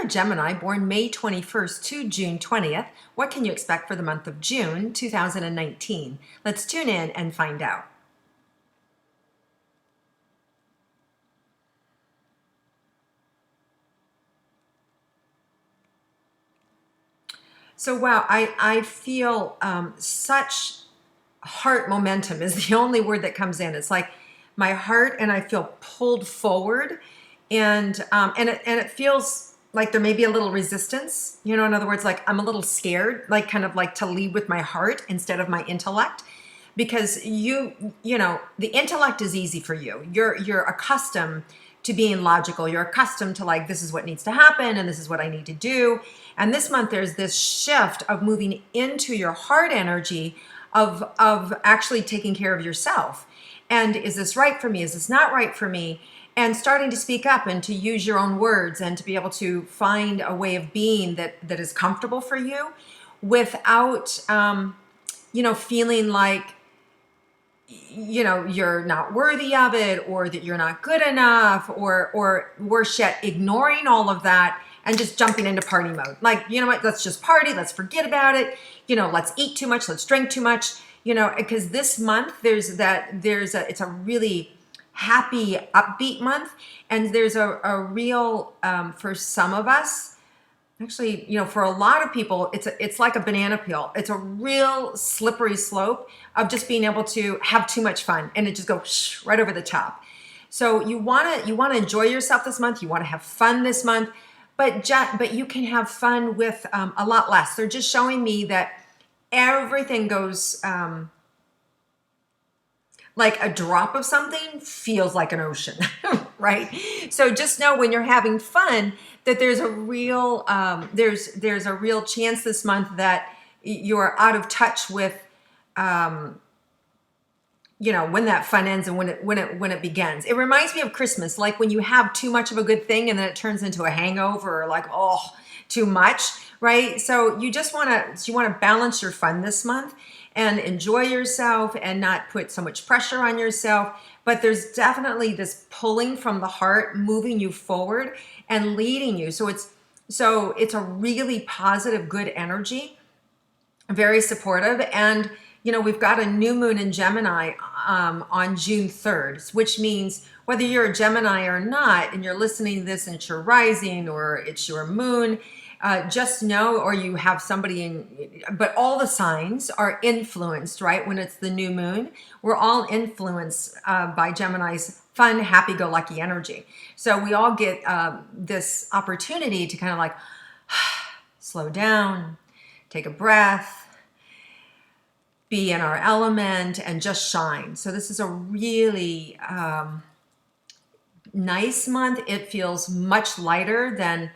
you're a Gemini born May 21st to June 20th, what can you expect for the month of June 2019? Let's tune in and find out. So wow, I feel such heart momentum is the only word that comes in. It's like my heart, and I feel pulled forward, and it feels like there may be a little resistance. You know, in other words, like I'm a little scared, like kind of like to lead with my heart instead of my intellect, because you know the intellect is easy for you. You're accustomed to being logical. You're accustomed to like, this is what needs to happen and this is what I need to do. And this month there's this shift of moving into your heart energy of actually taking care of yourself. And is this right for me? Is this not right for me? And starting to speak up and to use your own words and to be able to find a way of being that is comfortable for you without, feeling like, you're not worthy of it, or that you're not good enough, or worse yet, ignoring all of that and just jumping into party mode. Like, you know what, let's just party, let's forget about it. Let's eat too much, let's drink too much, because this month it's a really happy, upbeat month. And there's a real, for some of us, actually, for a lot of people, it's like a banana peel. It's a real slippery slope of just being able to have too much fun, and it just goes right over the top. So you want to enjoy yourself this month. You want to have fun this month, but you can have fun with a lot less. They're just showing me that everything goes like a drop of something feels like an ocean, right? So just know when you're having fun that there's a real there's a real chance this month that you're out of touch with when that fun ends and when it begins. It reminds me of Christmas, like when you have too much of a good thing and then it turns into a hangover, or like, oh, too much, right? So you want to balance your fun this month and enjoy yourself and not put so much pressure on yourself. But there's definitely this pulling from the heart, moving you forward and leading you. So it's a really positive, good energy, very supportive. And we've got a new moon in Gemini on June 3rd, which means whether you're a Gemini or not, and you're listening to this and it's your rising or it's your moon, just know, or you have somebody but all the signs are influenced, right? When it's the new moon, we're all influenced by Gemini's fun, happy-go-lucky energy. So we all get this opportunity to kind of like slow down, take a breath, be in our element, and just shine. So this is a really nice month. It feels much lighter than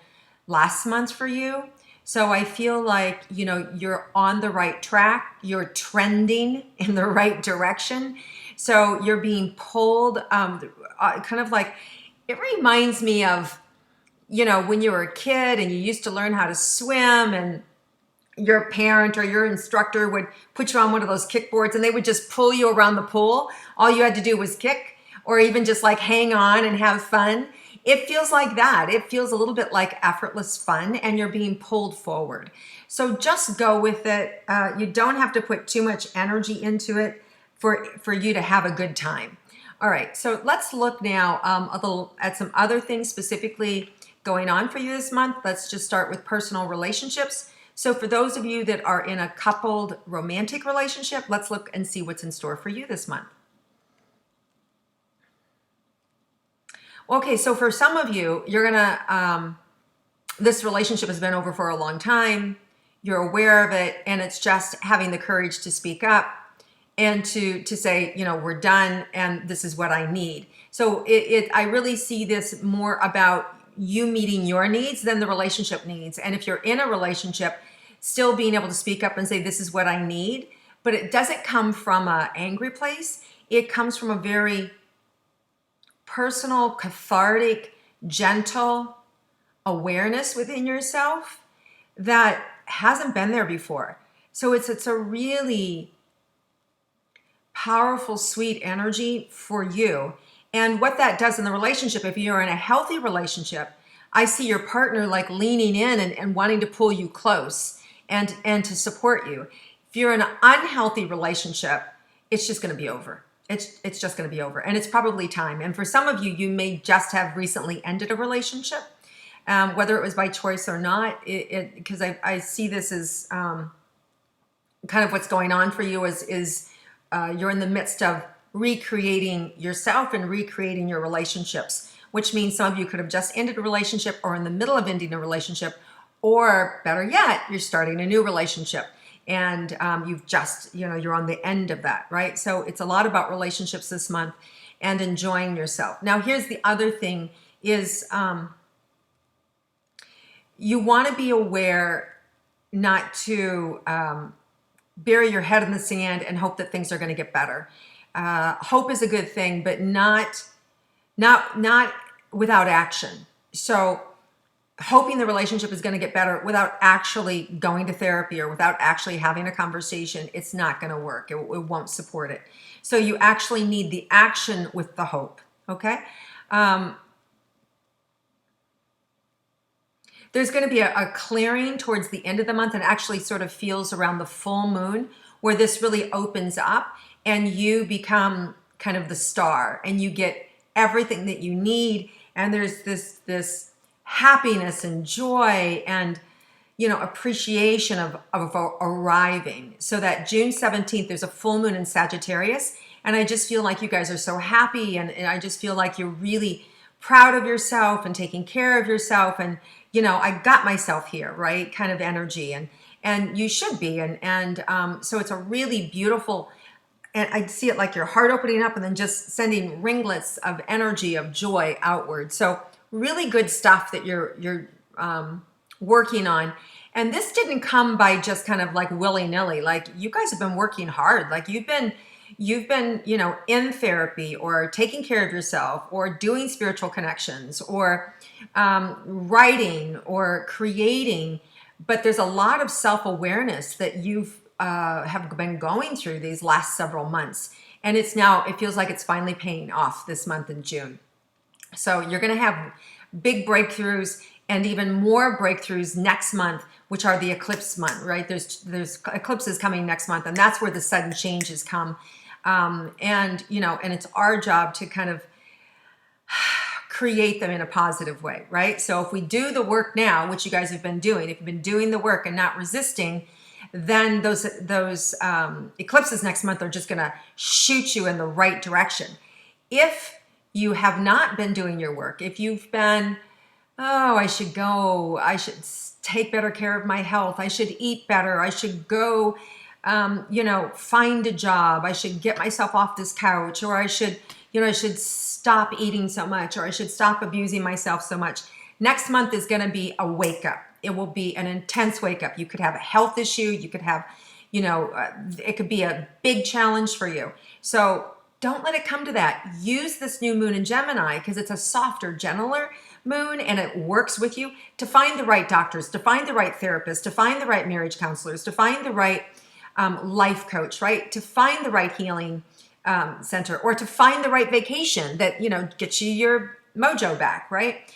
last month for you. So I feel like, you're on the right track. You're trending in the right direction. So you're being pulled, kind of like, it reminds me of, when you were a kid and you used to learn how to swim, and your parent or your instructor would put you on one of those kickboards and they would just pull you around the pool. All you had to do was kick, or even just like hang on and have fun. It feels like that. It feels a little bit like effortless fun, and you're being pulled forward. So just go with it. You don't have to put too much energy into it for you to have a good time. All right, so let's look now a little at some other things specifically going on for you this month. Let's just start with personal relationships. So for those of you that are in a coupled romantic relationship, let's look and see what's in store for you this month. Okay, so for some of you, you're gonna, this relationship has been over for a long time, you're aware of it, and it's just having the courage to speak up and to say, we're done and this is what I need. So I really see this more about you meeting your needs than the relationship needs. And if you're in a relationship, still being able to speak up and say, this is what I need, but it doesn't come from an angry place. It comes from a very personal, cathartic, gentle awareness within yourself that hasn't been there before. So it's a really powerful, sweet energy for you. And what that does in the relationship, if you're in a healthy relationship, I see your partner like leaning in and wanting to pull you close and to support you. If you're in an unhealthy relationship, it's just going to be over. It's just going to be over, and it's probably time. And for some of you, you may just have recently ended a relationship, whether it was by choice or not. Because I see this as kind of what's going on for you is you're in the midst of recreating yourself and recreating your relationships, which means some of you could have just ended a relationship or in the middle of ending a relationship, or better yet, you're starting a new relationship and you've just, you're on the end of that, right? So it's a lot about relationships this month and enjoying yourself. Now, here's the other thing is you want to be aware not to bury your head in the sand and hope that things are going to get better. Hope is a good thing, but not without action. So hoping the relationship is going to get better without actually going to therapy or without actually having a conversation, it's not going to work. It won't support it. So you actually need the action with the hope. Okay. There's going to be a clearing towards the end of the month, and actually sort of feels around the full moon where this really opens up and you become kind of the star and you get everything that you need. And there's this happiness and joy and, appreciation of arriving. So that June 17th, there's a full moon in Sagittarius. And I just feel like you guys are so happy. And I just feel like you're really proud of yourself and taking care of yourself. And, I got myself here, right? Kind of energy. And you should be. And so it's a really beautiful, and I see it like your heart opening up and then just sending ringlets of energy, of joy outward. So really good stuff that you're working on. And this didn't come by just kind of like willy-nilly. Like, you guys have been working hard. Like you've been, in therapy or taking care of yourself or doing spiritual connections or writing or creating. But there's a lot of self-awareness that you've have been going through these last several months. And it feels like it's finally paying off this month in June. So you're going to have big breakthroughs and even more breakthroughs next month, which are the eclipse month, right? There's eclipses coming next month, and that's where the sudden changes come. And it's our job to kind of create them in a positive way, right? So if we do the work now, which you guys have been doing, if you've been doing the work and not resisting, then those eclipses next month are just going to shoot you in the right direction. If you have not been doing your work, if you've been, I should take better care of my health, I should eat better, I should go, find a job, I should get myself off this couch, or I should stop eating so much, or I should stop abusing myself so much. Next month is going to be a wake up. It will be an intense wake up. You could have a health issue. You could have, it could be a big challenge for you. So don't let it come to that. Use this new moon in Gemini because it's a softer, gentler moon, and it works with you to find the right doctors, to find the right therapists, to find the right marriage counselors, to find the right life coach, right? To find the right healing center, or to find the right vacation that, gets you your mojo back, right?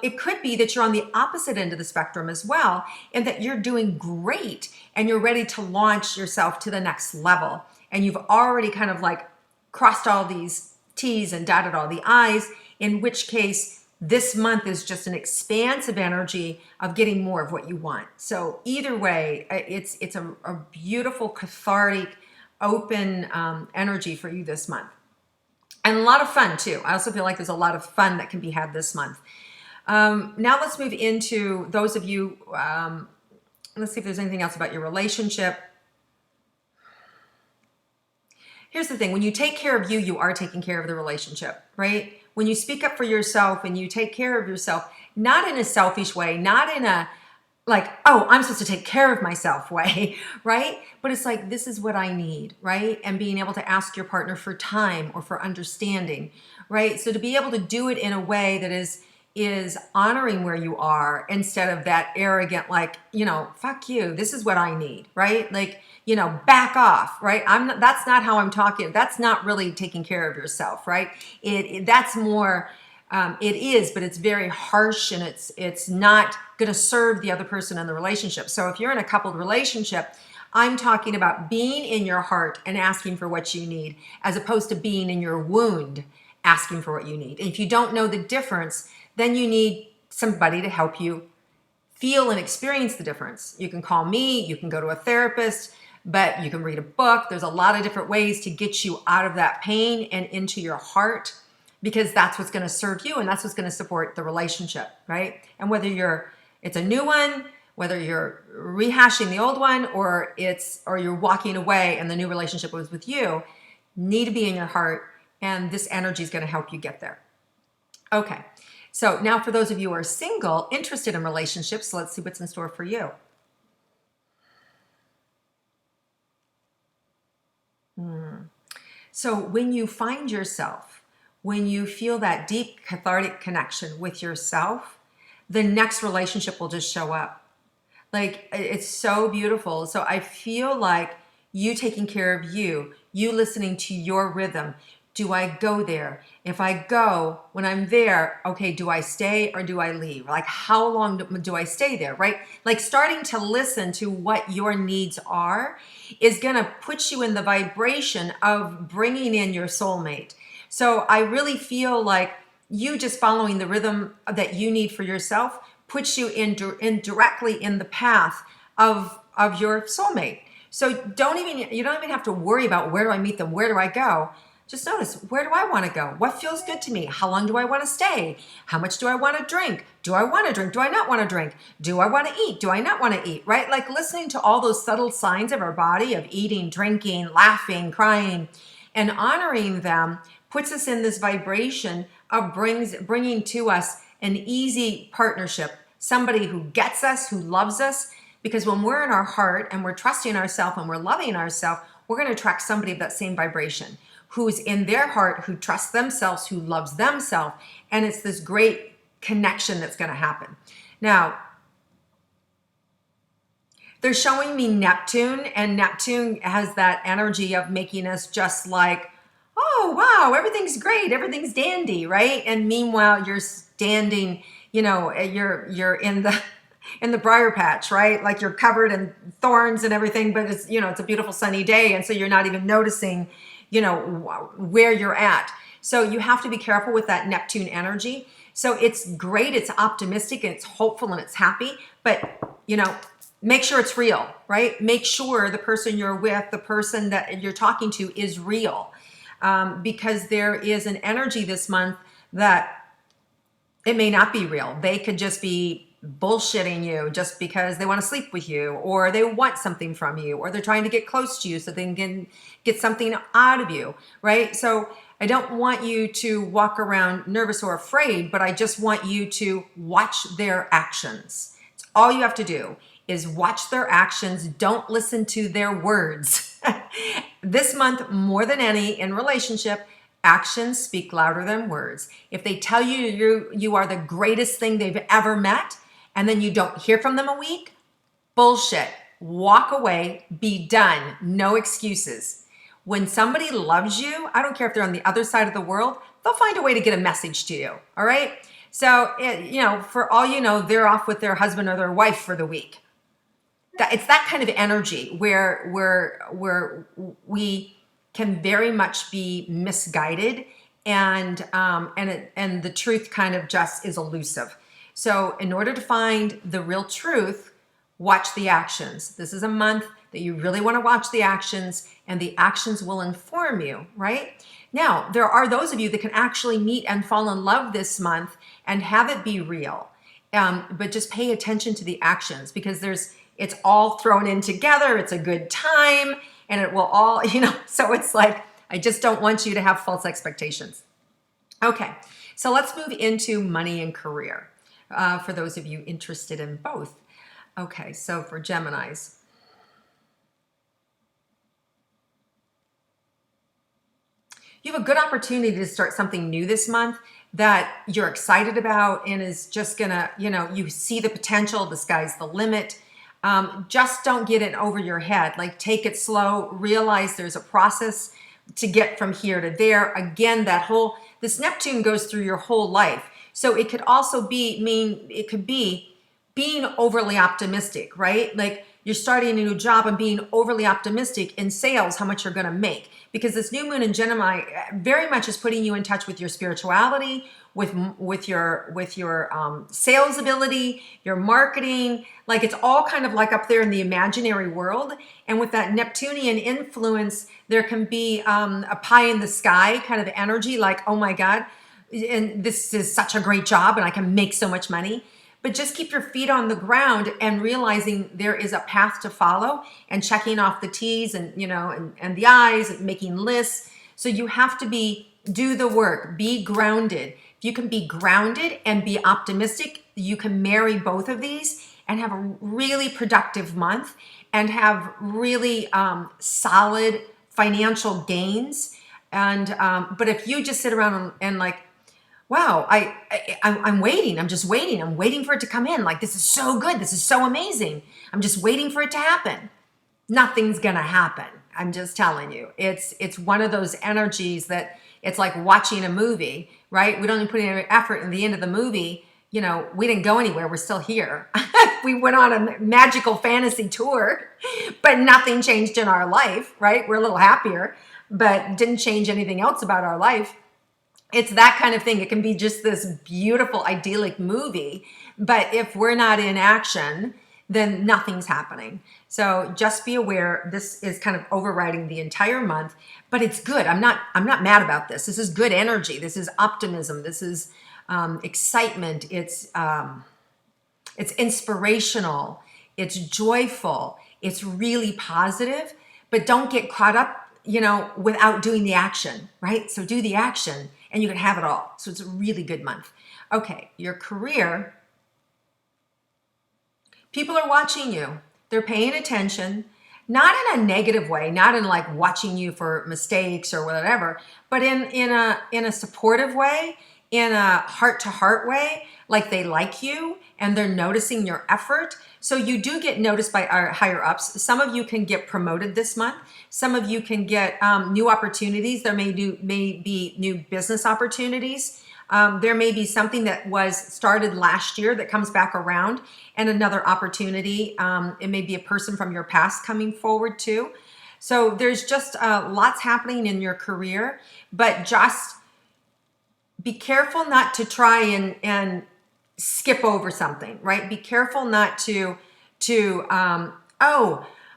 It could be that you're on the opposite end of the spectrum as well, and that you're doing great and you're ready to launch yourself to the next level. And you've already kind of like crossed all these T's and dotted all the I's, in which case this month is just an expansive energy of getting more of what you want. So either way, it's a beautiful, cathartic, open energy for you this month. And a lot of fun too. I also feel like there's a lot of fun that can be had this month. Now let's move into those of you, let's see if there's anything else about your relationship. Here's the thing. When you take care of you, you are taking care of the relationship, right? When you speak up for yourself and you take care of yourself, not in a selfish way, not in a like, oh, I'm supposed to take care of myself way, right? But it's like, this is what I need, right? And being able to ask your partner for time or for understanding, right? So to be able to do it in a way that is honoring where you are instead of that arrogant, like, fuck you, this is what I need, right? Like, back off, right? That's not how I'm talking. That's not really taking care of yourself, right? That's more It is, but it's very harsh, and it's not going to serve the other person in the relationship. So if you're in a coupled relationship, I'm talking about being in your heart and asking for what you need, as opposed to being in your wound asking for what you need. And if you don't know the difference, then you need somebody to help you feel and experience the difference. You can call me, you can go to a therapist, but you can read a book. There's a lot of different ways to get you out of that pain and into your heart, because that's what's going to serve you and that's what's going to support the relationship, right? And whether it's a new one, whether you're rehashing the old one, or you're walking away and the new relationship was with you, need to be in your heart, and this energy is going to help you get there. Okay. So now for those of you who are single, interested in relationships, let's see what's in store for you. So when you find yourself, when you feel that deep cathartic connection with yourself, the next relationship will just show up. Like, it's so beautiful. So I feel like you taking care of you listening to your rhythm. Do I go there? If I go, when I'm there, okay, do I stay or do I leave? Like, how long do I stay there, right? Like, starting to listen to what your needs are is going to put you in the vibration of bringing in your soulmate. So I really feel like you just following the rhythm that you need for yourself puts you in directly in the path of your soulmate. So you don't even have to worry about, where do I meet them? Where do I go? Just notice, where do I want to go? What feels good to me? How long do I want to stay? How much do I want to drink? Do I want to drink? Do I not want to drink? Do I want to eat? Do I not want to eat? Right? Like, listening to all those subtle signs of our body, of eating, drinking, laughing, crying, and honoring them puts us in this vibration of bringing to us an easy partnership, somebody who gets us, who loves us. Because when we're in our heart and we're trusting ourselves and we're loving ourselves, we're going to attract somebody of that same vibration, who's in their heart, who trusts themselves, who loves themselves. And it's this great connection that's going to happen. Now, they're showing me Neptune, and Neptune has that energy of making us just like, oh, wow, everything's great, everything's dandy, right? And meanwhile, you're standing, you're in the briar patch, right? Like, you're covered in thorns and everything, but it's a beautiful sunny day. And so you're not even noticing, where you're at. So you have to be careful with that Neptune energy. So it's great, it's optimistic, and it's hopeful, and it's happy, but make sure it's real, right? Make sure the person you're with, the person that you're talking to, is real. Because there is an energy this month that it may not be real. They could just be bullshitting you just because they want to sleep with you, or they want something from you, or they're trying to get close to you so they can get something out of you, right? So I don't want you to walk around nervous or afraid, but I just want you to watch their actions. It's all you have to do is watch their actions. Don't listen to their words. This month, more than any in relationship, actions speak louder than words. If they tell you are the greatest thing they've ever met, and then you don't hear from them a week, bullshit. Walk away, be done. No excuses. When somebody loves you, I don't care if they're on the other side of the world, they'll find a way to get a message to you. All right. So, for all you know, they're off with their husband or their wife for the week. It's that kind of energy where we can very much be misguided, and the truth kind of just is elusive. So in order to find the real truth, watch the actions. This is a month that you really want to watch the actions, and the actions will inform you, right? Now, there are those of you that can actually meet and fall in love this month and have it be real. But just pay attention to the actions, because it's all thrown in together. It's a good time, and it will all, so it's like, I just don't want you to have false expectations. Okay, so let's move into money and career, for those of you interested in both. Okay, so for Geminis, you have a good opportunity to start something new this month that you're excited about, and is just gonna, you see the potential, the sky's the limit. Just don't get it over your head. Like, take it slow, realize there's a process to get from here to there. Again, this Neptune goes through your whole life. So it could also it could be being overly optimistic, right? Like you're starting a new job and being overly optimistic in sales, how much you're going to make. Because this new moon in Gemini very much is putting you in touch with your spirituality, with your sales ability, your marketing. Like it's all kind of like up there in the imaginary world. And with that Neptunian influence, there can be a pie in the sky kind of energy, like, oh my God, and this is such a great job and I can make so much money. But just keep your feet on the ground and realizing there is a path to follow and checking off the T's and, and the I's and making lists. So you have to do the work, be grounded. If you can be grounded and be optimistic, you can marry both of these and have a really productive month and have really solid financial gains. And, but if you just sit around and like, wow, I'm waiting. I'm just waiting. I'm waiting for it to come in. Like, this is so good. This is so amazing. I'm just waiting for it to happen. Nothing's going to happen. I'm just telling you. It's one of those energies that it's like watching a movie, right? We don't even put any effort in the end of the movie. We didn't go anywhere. We're still here. We went on a magical fantasy tour, but nothing changed in our life, right? We're a little happier, but didn't change anything else about our life. It's that kind of thing. It can be just this beautiful, idyllic movie, but if we're not in action, then nothing's happening. So just be aware, this is kind of overriding the entire month, but it's good. I'm not mad about this. This is good energy. This is optimism. This is excitement. It's inspirational. It's joyful. It's really positive, but don't get caught up, without doing the action, right? So do the action and you can have it all. So it's a really good month. Okay, your career. People are watching you. They're paying attention, not in a negative way, not in like watching you for mistakes or whatever, but in a supportive way, in a heart-to-heart way, like they like you and they're noticing your effort. So you do get noticed by our higher ups. Some of you can get promoted this month. Some of you can get new opportunities. There may be new business opportunities. There may be something that was started last year that comes back around and another opportunity. It may be a person from your past coming forward too. So there's just lots happening in your career, but just be careful not to try and skip over something, right? Be careful not to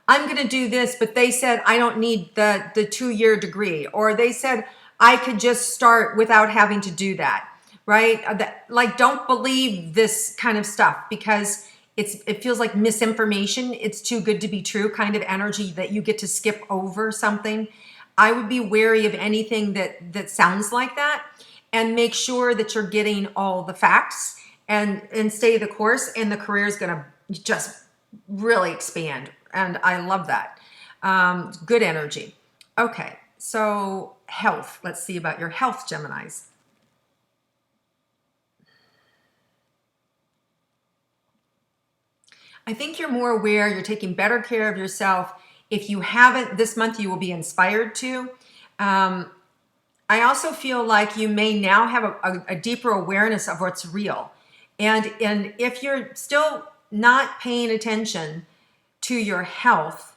I'm going to do this, but they said I don't need the 2-year degree, or they said I could just start without having to do that, right? Like, don't believe this kind of stuff because it feels like misinformation. It's too good to be true kind of energy that you get to skip over something. I would be wary of anything that sounds like that, and make sure that you're getting all the facts and stay the course, and the career is going to just really expand. And I love that. Good energy. Okay, so health. Let's see about your health, Geminis. I think you're more aware. You're taking better care of yourself. If you haven't, this month you will be inspired to. I also feel like you may now have a deeper awareness of what's real. And if you're still not paying attention to your health,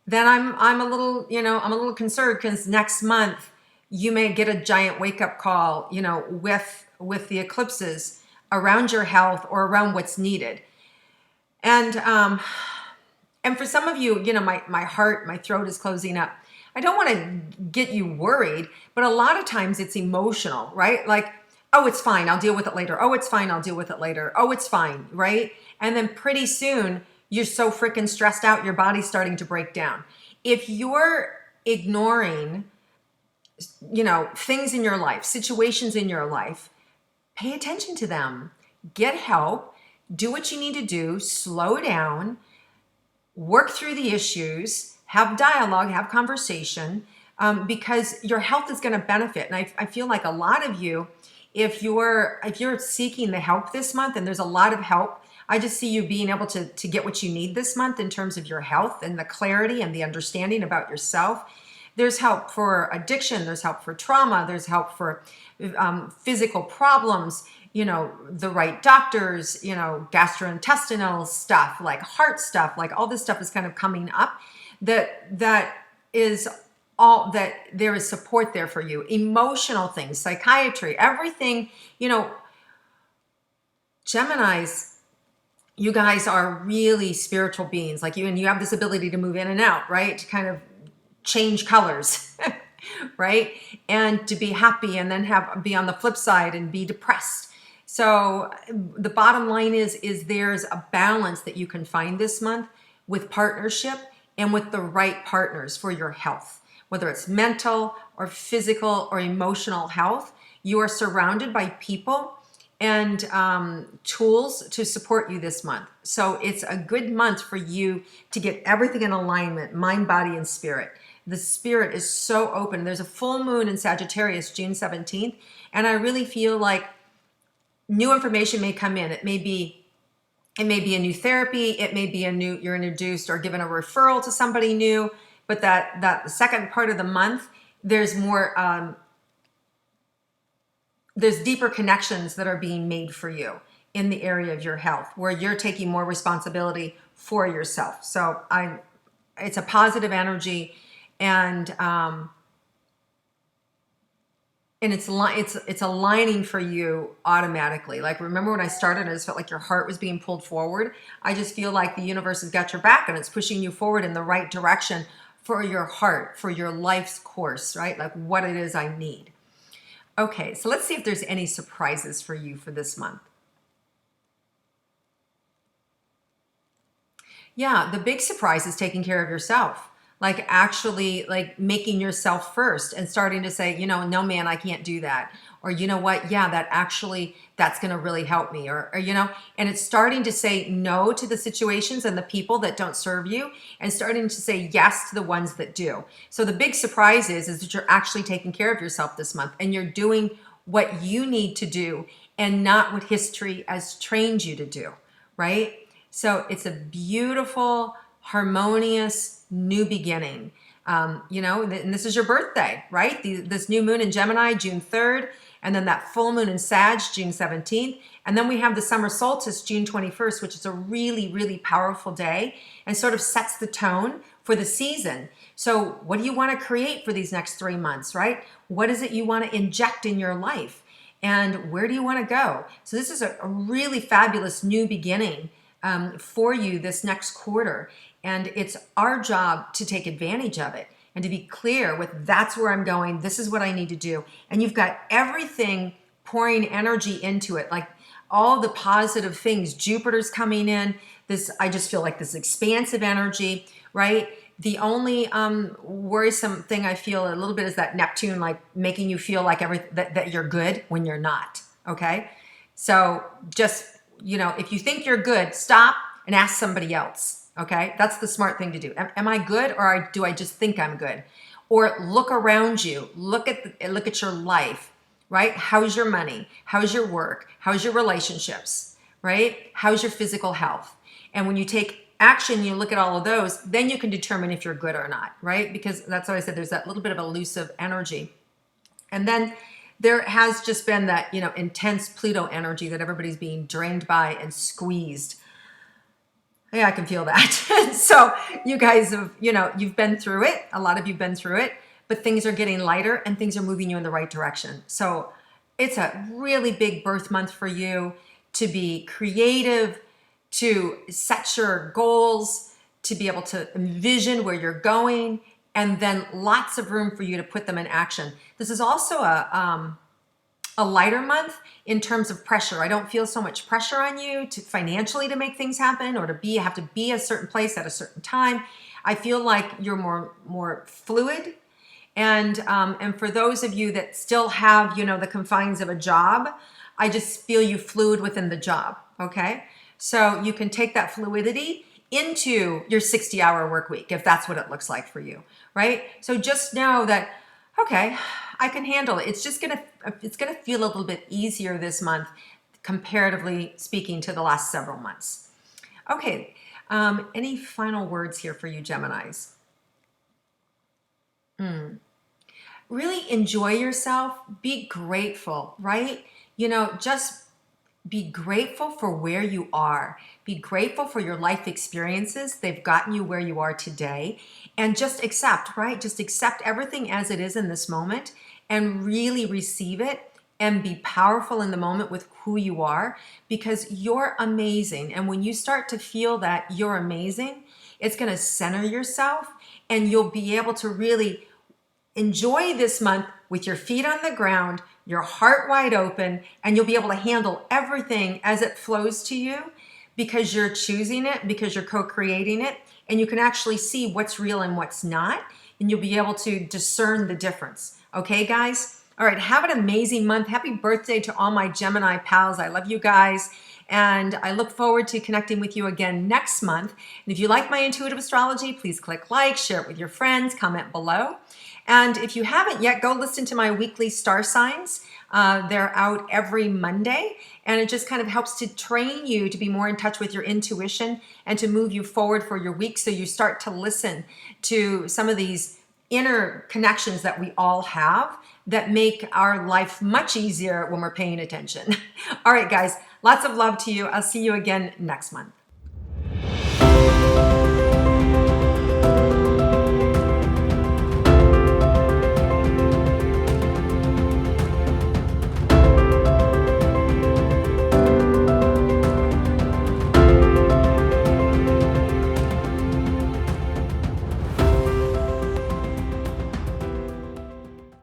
then I'm a little concerned, because next month you may get a giant wake-up call, with the eclipses around your health or around what's needed. And for some of you, my throat is closing up. I don't want to get you worried, but a lot of times it's emotional, right? Like, oh, it's fine, I'll deal with it later. Oh, it's fine, I'll deal with it later. Oh, it's fine, right? And then pretty soon you're so freaking stressed out, your body's starting to break down. If you're ignoring, things in your life, situations in your life, pay attention to them. Get help. Do what you need to do. Slow down. Work through the issues. Have dialogue. Have conversation. Because your health is going to benefit. And I feel like a lot of you, if you're seeking the help this month, and there's a lot of help, I just see you being able to get what you need this month in terms of your health and the clarity and the understanding about yourself. There's help for addiction, there's help for trauma, there's help for physical problems, the right doctors, gastrointestinal stuff, like heart stuff, like all this stuff is kind of coming up that is all that there is support there for you. Emotional things, psychiatry, everything, Geminis, you guys are really spiritual beings, like you, and you have this ability to move in and out, right? To kind of change colors, right? And to be happy and then be on the flip side and be depressed. So the bottom line is there's a balance that you can find this month with partnership and with the right partners for your health, whether it's mental or physical or emotional health. You are surrounded by people and tools to support you this month. So it's a good month for you to get everything in alignment, mind, body, and spirit. The spirit is so open. There's a full moon in Sagittarius, June 17th, and I really feel like new information may come in. It may be a new therapy. It may be you're introduced or given a referral to somebody new, but that the second part of the month, there's more, there's deeper connections that are being made for you in the area of your health, where you're taking more responsibility for yourself. So it's a positive energy, and it's aligning for you automatically. Like, remember when I started, I just felt like your heart was being pulled forward. I just feel like the universe has got your back and it's pushing you forward in the right direction for your heart, for your life's course, right? Like what it is I need. Okay, so let's see if there's any surprises for you for this month. Yeah, the big surprise is taking care of yourself. Like actually like making yourself first and starting to say, no man, I can't do that. Or you know what? Yeah, that's going to really help me. Or, and it's starting to say no to the situations and the people that don't serve you and starting to say yes to the ones that do. So the big surprise is that you're actually taking care of yourself this month and you're doing what you need to do and not what history has trained you to do, right? So it's a beautiful, harmonious new beginning. And this is your birthday, right? This new moon in Gemini, June 3rd, and then that full moon in Sag, June 17th. And then we have the summer solstice, June 21st, which is a really, really powerful day and sort of sets the tone for the season. So what do you want to create for these next 3 months, right? What is it you want to inject in your life? And where do you want to go? So this is a really fabulous new beginning for you this next quarter. And it's our job to take advantage of it and to be clear with that's where I'm going. This is what I need to do. And you've got everything pouring energy into it, like all the positive things. Jupiter's coming in. I just feel like this expansive energy, right? The only worrisome thing I feel a little bit is that Neptune, like making you feel like that you're good when you're not. Okay. So just, if you think you're good, stop and ask somebody else. Okay, that's the smart thing to do. Am I good, or do I just think I'm good? Or look around you. Look at your life, right? How's your money? How's your work? How's your relationships, right? How's your physical health? And when you take action, you look at all of those, then you can determine if you're good or not, right? Because that's what I said, there's that little bit of elusive energy. And then there has just been that, intense Pluto energy that everybody's being drained by and squeezed. Yeah, I can feel that. So you guys have, you've been through it. A lot of you've been through it, but things are getting lighter and things are moving you in the right direction. So it's a really big birth month for you to be creative, to set your goals, to be able to envision where you're going, and then lots of room for you to put them in action. This is also a lighter month in terms of pressure. I don't feel so much pressure on you financially to make things happen or have to be a certain place at a certain time. I feel like you're more fluid. And for those of you that still have, the confines of a job, I just feel you fluid within the job. Okay. So you can take that fluidity into your 60-hour work week, if that's what it looks like for you. Right. So just know that, okay, I can handle it. It's gonna feel a little bit easier this month, comparatively speaking to the last several months. Okay, any final words here for you, Geminis? Really enjoy yourself. Be grateful, right? Just be grateful for where you are. Be grateful for your life experiences. They've gotten you where you are today. And just accept, right? Just accept everything as it is in this moment and really receive it and be powerful in the moment with who you are, because you're amazing. And when you start to feel that you're amazing, it's going to center yourself and you'll be able to really enjoy this month with your feet on the ground, your heart wide open, and you'll be able to handle everything as it flows to you because you're choosing it, because you're co-creating it, and you can actually see what's real and what's not, and you'll be able to discern the difference. Okay, guys? All right, have an amazing month. Happy birthday to all my Gemini pals. I love you guys. And I look forward to connecting with you again next month. And if you like my intuitive astrology, please click like, share it with your friends, comment below. And if you haven't yet, go listen to my weekly star signs. They're out every Monday, and it just kind of helps to train you to be more in touch with your intuition and to move you forward for your week, so you start to listen to some of these inner connections that we all have that make our life much easier when we're paying attention. All right, guys, lots of love to you. I'll see you again next month.